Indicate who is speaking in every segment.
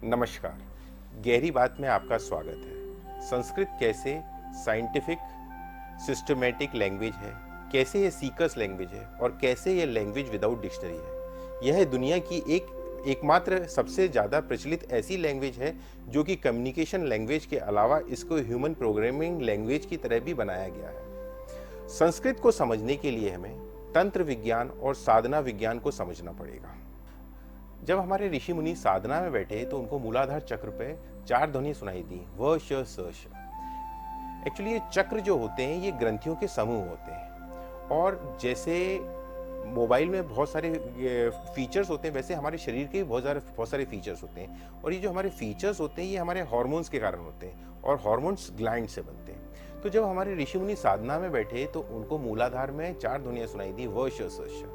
Speaker 1: नमस्कार। गहरी बात में आपका स्वागत है। संस्कृत कैसे साइंटिफिक सिस्टमैटिक लैंग्वेज है, कैसे ये सीकर्स लैंग्वेज है और कैसे ये लैंग्वेज विदाउट डिक्शनरी है। यह दुनिया की एकमात्र सबसे ज़्यादा प्रचलित ऐसी लैंग्वेज है जो कि कम्युनिकेशन लैंग्वेज के अलावा इसको ह्यूमन प्रोग्रामिंग लैंग्वेज की तरह भी बनाया गया है। संस्कृत को समझने के लिए हमें तंत्र विज्ञान और साधना विज्ञान को समझना पड़ेगा। जब हमारे ऋषि मुनि साधना में बैठे तो उनको मूलाधार चक्र पे 4 ध्वनि सुनाई दी, व श स श। एक्चुअली ये चक्र जो होते हैं ये ग्रंथियों के समूह होते हैं और जैसे मोबाइल में बहुत सारे फीचर्स होते हैं वैसे हमारे शरीर के भी बहुत सारे फीचर्स होते हैं और ये जो हमारे फीचर्स होते हैं ये हमारे हार्मोन्स के कारण होते हैं और हार्मोन्स ग्लैंड से बनते हैं। तो जब हमारे ऋषि मुनि साधना में बैठे तो उनको मूलाधार में 4 ध्वनियाँ सुनाई दी, व श स श।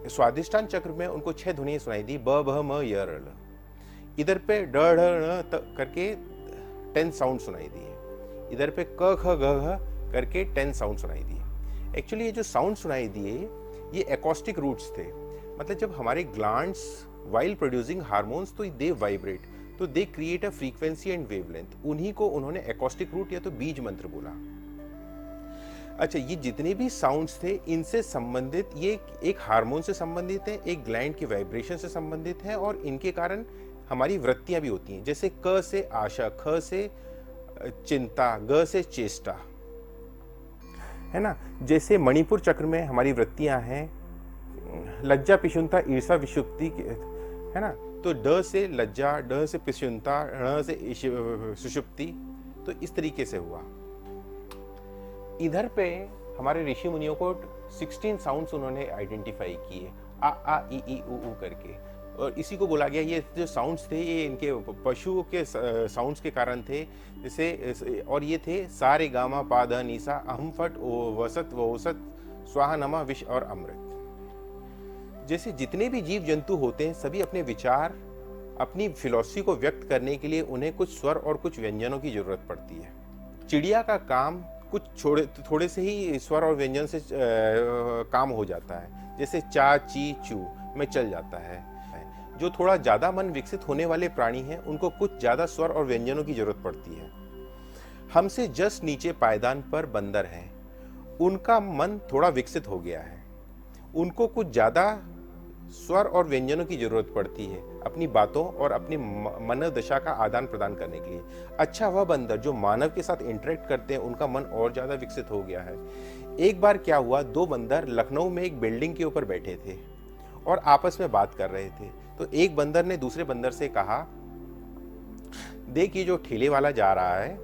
Speaker 1: स्वादिष्टान चक्र में उनको 6 ध्वनियाँ सुनाई दी, ब भ म य र ल। इधर पे ड ढ ण त करके 10 साउंड सुनाई दिए, इधर पे क ख ग घ करके 10 साउंड सुनाई दिए। एक्चुअली ये जो साउंड सुनाई दिए ये एकॉस्टिक रूट्स थे, मतलब जब हमारे ग्लैंड्स वाइल प्रोड्यूसिंग हार्मोन्स तो दे वाइब्रेट, तो they create a frequency and wavelength. उन्हीं को उन्होंने एकॉस्टिक रूट या तो बीज मंत्र बोला। अच्छा, ये जितने भी साउंड्स थे इनसे संबंधित, ये एक हार्मोन से संबंधित है, एक ग्लैंड की वाइब्रेशन से संबंधित है और इनके कारण हमारी वृत्तियां भी होती हैं। जैसे क से आशा, ख से चिंता, ग से चेष्टा, है ना। जैसे मणिपुर चक्र में हमारी वृत्तियां हैं लज्जा, पिशुनता, ईर्षा, विषुप्ति, है ना। तो ड से लज्जा, ड से पिशुनता, ण से सुषुप्ति, तो इस तरीके से हुआ। इधर पे हमारे ऋषि मुनियों को 16 साउंड्स उन्होंने आइडेंटिफाई किए, आ आ ई ई उ ऊ करके, और इसी को बोला गया ये जो साउंड्स थे ये इनके पशुओं के साउंड्स के कारण थे। जैसे और ये थे सा रे गा मा पा ध नी सा, अहम फट ओ वसत वो औसत, स्वाहा नमा विष और अमृत। जैसे जितने भी जीव जंतु होते हैं सभी अपने विचार, अपनी फिलॉसफी को व्यक्त करने के लिए उन्हें कुछ स्वर और कुछ व्यंजनों की जरूरत पड़ती है। चिड़िया का काम कुछ थोड़े से ही स्वर और व्यंजन से काम हो जाता है, जैसे चा ची चू में चल जाता है। जो थोड़ा ज़्यादा मन विकसित होने वाले प्राणी हैं उनको कुछ ज़्यादा स्वर और व्यंजनों की जरूरत पड़ती है। हमसे जस्ट नीचे पायदान पर बंदर हैं, उनका मन थोड़ा विकसित हो गया है, उनको कुछ ज़्यादा स्वर और व्यंजनों की जरूरत पड़ती है अपनी बातों और अपनी मनोदशा का आदान प्रदान करने के लिए। अच्छा, वह बंदर जो मानव के साथ इंटरेक्ट करते हैं उनका मन और ज्यादा विकसित हो गया है। एक बार क्या हुआ, 2 बंदर लखनऊ में एक बिल्डिंग के ऊपर बैठे थे और आपस में बात कर रहे थे। तो एक बंदर ने दूसरे बंदर से कहा, देख ये जो ठेले वाला जा रहा है,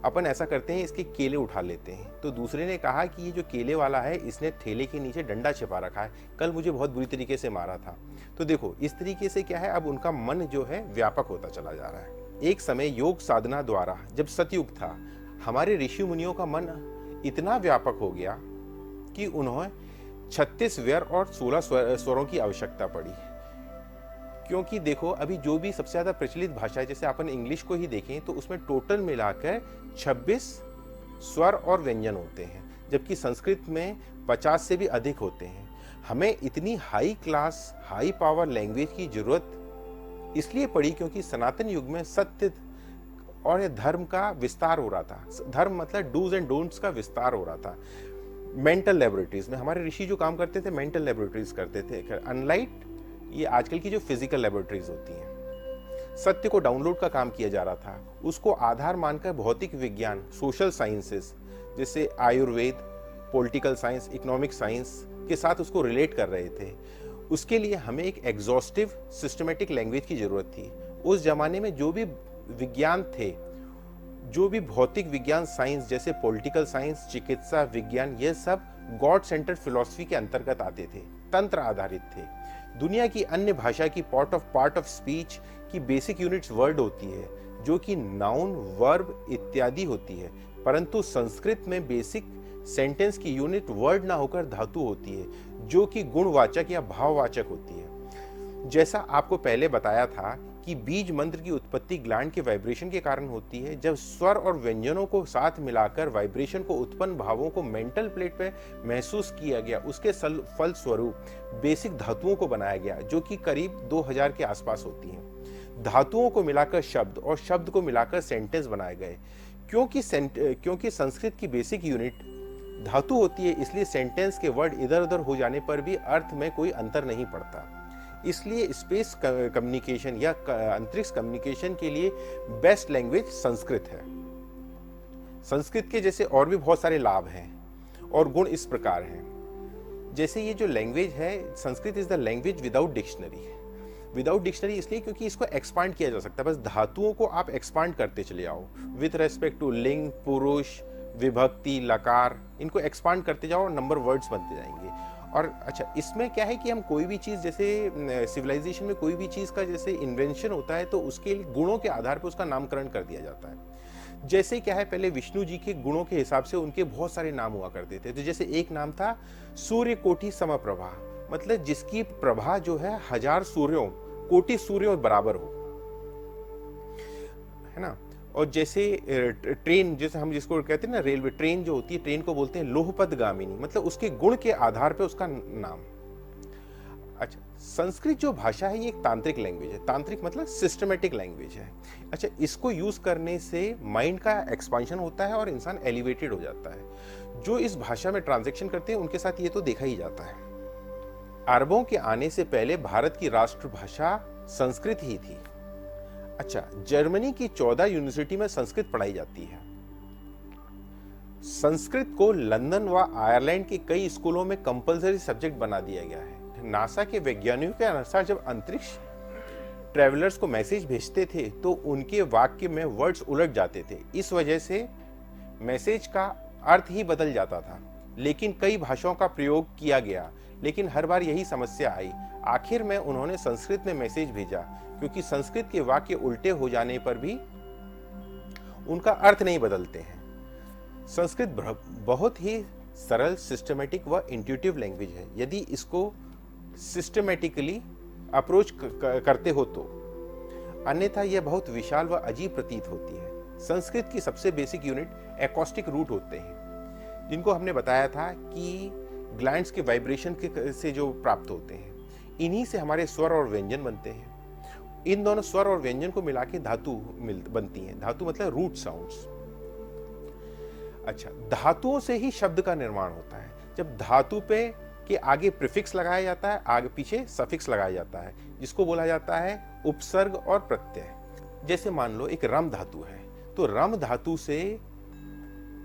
Speaker 1: अपन ऐसा करते हैं इसके केले उठा लेते हैं। तो दूसरे ने कहा कि ये जो केले वाला है इसने ठेले के नीचे डंडा छिपा रखा है, कल मुझे बहुत बुरी तरीके से मारा था। तो देखो इस तरीके से क्या है, अब उनका मन जो है व्यापक होता चला जा रहा है। एक समय योग साधना द्वारा जब सतयुग था, हमारे ऋषि मुनियों का मन इतना व्यापक हो गया कि उन्हें 36 व्यर और 16 स्वरों की आवश्यकता पड़ी। क्योंकि देखो अभी जो भी सबसे ज्यादा प्रचलित भाषा है, जैसे अपन इंग्लिश को ही देखें तो उसमें टोटल मिलाकर 26 स्वर और व्यंजन होते हैं, जबकि संस्कृत में 50 से भी अधिक होते हैं। हमें इतनी high class high power language की जरूरत इसलिए पड़ी क्योंकि सनातन युग में सत्य और धर्म का विस्तार हो रहा था। धर्म मतलब डूज एंड डोंट्स का विस्तार हो रहा था। मेंटल लेबोरेटरीज में हमारे ऋषि जो काम करते थे मेंटल लेबोरेटरीज करते थे, अनलाइक ये आजकल की जो फिजिकल लेबोरेटरीज होती हैं। सत्य को डाउनलोड का काम किया जा रहा था, उसको आधार मानकर भौतिक विज्ञान, सोशल साइंसेस जैसे Ayurveda, political science, economic science के साथ उसको रिलेट कर रहे थे। उसके लिए हमें एक एग्जॉस्टिव सिस्टमेटिक लैंग्वेज की जरूरत थी। उस जमाने में जो भी विज्ञान थे, जो भी भौतिक विज्ञान साइंस जैसे पॉलिटिकल साइंस, चिकित्सा विज्ञान, ये सब गॉड सेंटर्ड फिलॉसफी के अंतर्गत आते थे, तंत्र आधारित थे। दुनिया की अन्य भाषा की पार्ट ऑफ स्पीच की बेसिक यूनिट्स वर्ड होती है, जो कि नाउन, वर्ब इत्यादि होती है, परंतु संस्कृत में बेसिक सेंटेंस की यूनिट वर्ड ना होकर धातु होती है, जो कि गुणवाचक या भाववाचक होती है। जैसा आपको पहले बताया था कि बीज मंत्र की उत्पत्ति ग्लैंड के वाइब्रेशन के कारण होती है। जब स्वर और व्यंजनों को साथ मिलाकर वाइब्रेशन को उत्पन्न भावों को मेंटल प्लेट पे महसूस किया गया, उसके फल स्वरूप बेसिक धातुओं को बनाया गया जो कि करीब 2000 के आसपास होती हैं। धातुओं को मिलाकर शब्द और शब्द को मिलाकर सेंटेंस बनाए गए। क्योंकि संस्कृत की बेसिक यूनिट धातु होती है, इसलिए सेंटेंस के वर्ड इधर उधर हो जाने पर भी अर्थ में कोई अंतर नहीं पड़ता। इसलिए स्पेस कम्युनिकेशन या अंतरिक्ष कम्युनिकेशन के लिए बेस्ट लैंग्वेज संस्कृत है। संस्कृत के जैसे और भी बहुत सारे लाभ हैं और गुण इस प्रकार हैं। जैसे ये जो लैंग्वेज है, Sanskrit is the language without dictionary. Without dictionary इसलिए क्योंकि इसको एक्सपांड किया जा सकता है, बस धातुओं को आप एक्सपांड करते चले आओ विथ रेस्पेक्ट टू लिंग, पुरुष, विभक्ति, लकार, इनको एक्सपांड करते जाओ और नंबर वर्ड्स बनते जाएंगे। और अच्छा, इसमें क्या है कि हम कोई भी चीज़, जैसे सिविलाइजेशन में कोई भी चीज़ का जैसे इन्वेंशन होता है तो उसके गुणों के आधार पर उसका नामकरण कर दिया जाता है। जैसे क्या है, पहले विष्णु जी के गुणों के हिसाब से उनके बहुत सारे नाम हुआ करते थे। तो जैसे एक नाम था सूर्य कोटि समप्रभा, मतलब जिसकी प्रभा जो है 1000 सूर्यों, कोटि सूर्यों बराबर हो, है ना। और जैसे ट्रेन, जैसे हम जिसको कहते हैं ना रेलवे, ट्रेन जो होती है, ट्रेन को बोलते हैं लोहपद गामिनी, मतलब उसके गुण के आधार पे उसका नाम। अच्छा, संस्कृत जो भाषा है ये एक तांत्रिक लैंग्वेज है। तांत्रिक मतलब सिस्टमेटिक लैंग्वेज है। अच्छा, इसको यूज करने से माइंड का एक्सपांशन होता है और इंसान एलिवेटेड हो जाता है। जो इस भाषा में ट्रांजैक्शन करते हैं उनके साथ ये तो देखा ही जाता है। अरबों के आने से पहले भारत की राष्ट्रभाषा संस्कृत ही थी। अच्छा, जर्मनी की 14 यूनिवर्सिटी में संस्कृत पढ़ाई जाती है। संस्कृत को लंदन व आयरलैंड के कई स्कूलों में कंपलसरी सब्जेक्ट बना दिया गया है। नासा के वैज्ञानिकों के अनुसार जब अंतरिक्ष ट्रैवलर्स को मैसेज भेजते थे तो उनके वाक्य में वर्ड्स उलट जाते थे। इस वजह से मैसेज का अर्थ ही बदल जाता था। लेकिन कई भाषाओं का प्रयोग किया गया, लेकिन हर बार यही समस्या आई। आखिर में उन्होंने संस्कृत में मैसेज भेजा, क्योंकि संस्कृत के वाक्य उल्टे हो जाने पर भी उनका अर्थ नहीं बदलते हैं। संस्कृत बहुत ही सरल, सिस्टमेटिक व इंट्यूटिव लैंग्वेज है। यदि इसको सिस्टमेटिकली अप्रोच करते हो तो, अन्यथा यह बहुत विशाल व अजीब प्रतीत होती है। संस्कृत की सबसे बेसिक यूनिट एकॉस्टिक रूट होते हैं, जिनको हमने बताया था कि ग्लैंड्स के वाइब्रेशन से जो प्राप्त होते हैं। इन्हीं से हमारे स्वर और व्यंजन बनते हैं। इन दोनों स्वर और व्यंजन को मिला के धातु बनती हैं। धातु मतलब रूट साउंड्स। अच्छा, धातुओं से ही शब्द का निर्माण होता है। जब धातु पे के आगे प्रीफिक्स लगाया जाता है, आगे पीछे सफिक्स लगाया जाता है, जिसको बोला जाता है उपसर्ग और प्रत्यय। जैसे मान लो एक रम धातु है, तो रम धातु से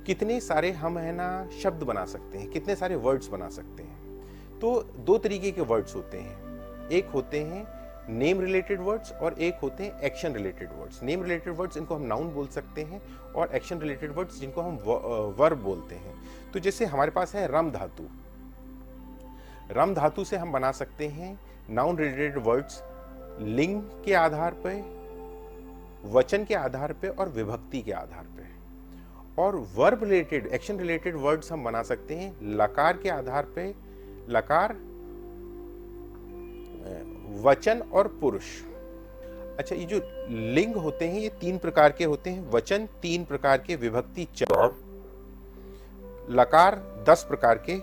Speaker 1: कितने सारे हम है ना शब्द बना सकते हैं, कितने सारे वर्ड्स बना सकते हैं। तो दो तरीके के वर्ड्स होते हैं। एक होते हैं नेम रिलेटेड वर्ड्स और एक होते हैं action related words. Name related words इनको हम नाउन बोल सकते हैं और एक्शन रिलेटेड वर्ड्स जिनको हम वर्ब बोलते हैं। तो जैसे हमारे पास है रम धातु। रम धातु से हम बना सकते हैं नाउन रिलेटेड वर्ड्स लिंग के आधार पे, वचन के आधार पे और विभक्ति के आधार पे। और verb related, action related words हम बना सकते हैं लकार के आधार पे, लकार, वचन और पुरुष। अच्छा, ये जो लिंग होते हैं ये 3 प्रकार के होते हैं। वचन 3 प्रकार के, विभक्ति 4, लकार 10 प्रकार के,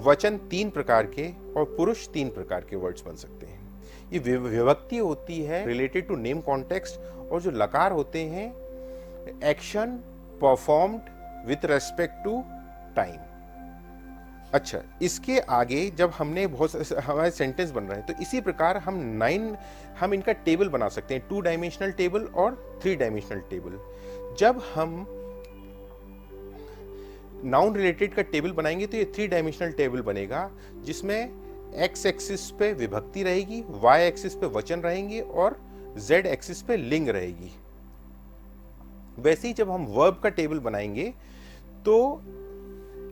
Speaker 1: वचन 3 प्रकार के और पुरुष 3 प्रकार के वर्ड्स बन सकते हैं। ये विभक्ति होती है रिलेटेड टू नेम कॉन्टेक्स्ट, और जो लकार होते हैं action performed with respect to time. अच्छा, इसके आगे जब हमने हमारे सेंटेंस बन रहे हैं तो इसी प्रकार हम इनका टेबल बना सकते हैं, 2 डायमेंशनल टेबल और 3 डायमेंशनल टेबल। जब हम नाउन रिलेटेड का टेबल बनाएंगे तो ये 3 डायमेंशनल टेबल बनेगा, जिसमें एक्स एक्सिस पे विभक्ति रहेगी, वाई एक्सिस पे वचन रहेंगे और जेड एक्सिस पे लिंग रहेगी। वैसे ही जब हम वर्ब का टेबल बनाएंगे तो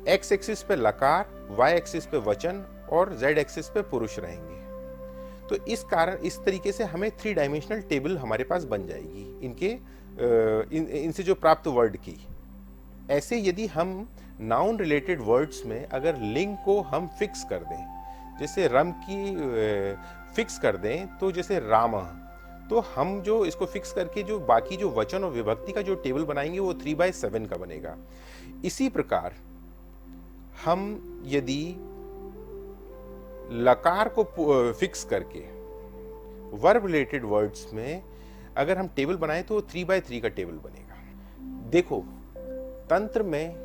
Speaker 1: एक्स एक्सिस पे लकार, वाई एक्सिस पे वचन और जेड एक्सिस पे पुरुष रहेंगे। तो इस तरीके से हमें 3 डायमेंशनल टेबल हमारे पास बन जाएगी इनसे जो प्राप्त वर्ड की। ऐसे यदि हम नाउन रिलेटेड वर्ड्स में अगर लिंग को हम फिक्स कर दें, जैसे रम की फिक्स कर दें, तो जैसे राम, तो हम जो इसको फिक्स करके जो बाकी जो वचन और विभक्ति का जो टेबल बनाएंगे वो 3/7 का बनेगा। इसी प्रकार हम यदि लकार को फिक्स करके वर्ब रिलेटेड वर्ड्स में अगर हम टेबल बनाएं तो 3x3 का टेबल बनेगा। देखो, तंत्र में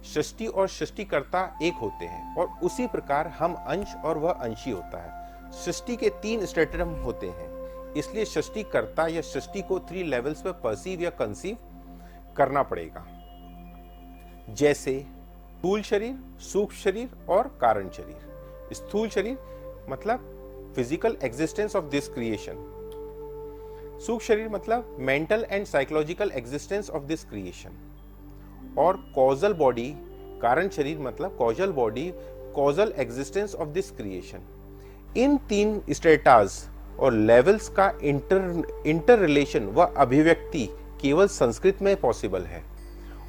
Speaker 1: षष्ठी और षष्ठीकर्ता एक होते हैं और उसी प्रकार हम अंश और वह अंशी होता है। षष्ठी के 3 स्टेटरम होते हैं, इसलिए षष्ठीकर्ता या षष्ठी को 3 लेवल्स पर परसीव या कंसीव करना पड़ेगा, जैसे स्थूल शरीर, सूक्ष्म शरीर और कारण शरीर। स्थूल शरीर मतलब physical existence of this creation, सूक्ष्म शरीर मतलब mental and psychological existence of this creation, और कॉजल बॉडी, कारण शरीर मतलब causal body, causal existence of this creation. In 3 status और लेवल्स का इंटर रिलेशन व अभिव्यक्ति केवल संस्कृत में पॉसिबल है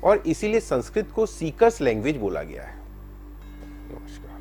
Speaker 1: और इसीलिए संस्कृत को सीकर्स लैंग्वेज बोला गया है। नमस्कार।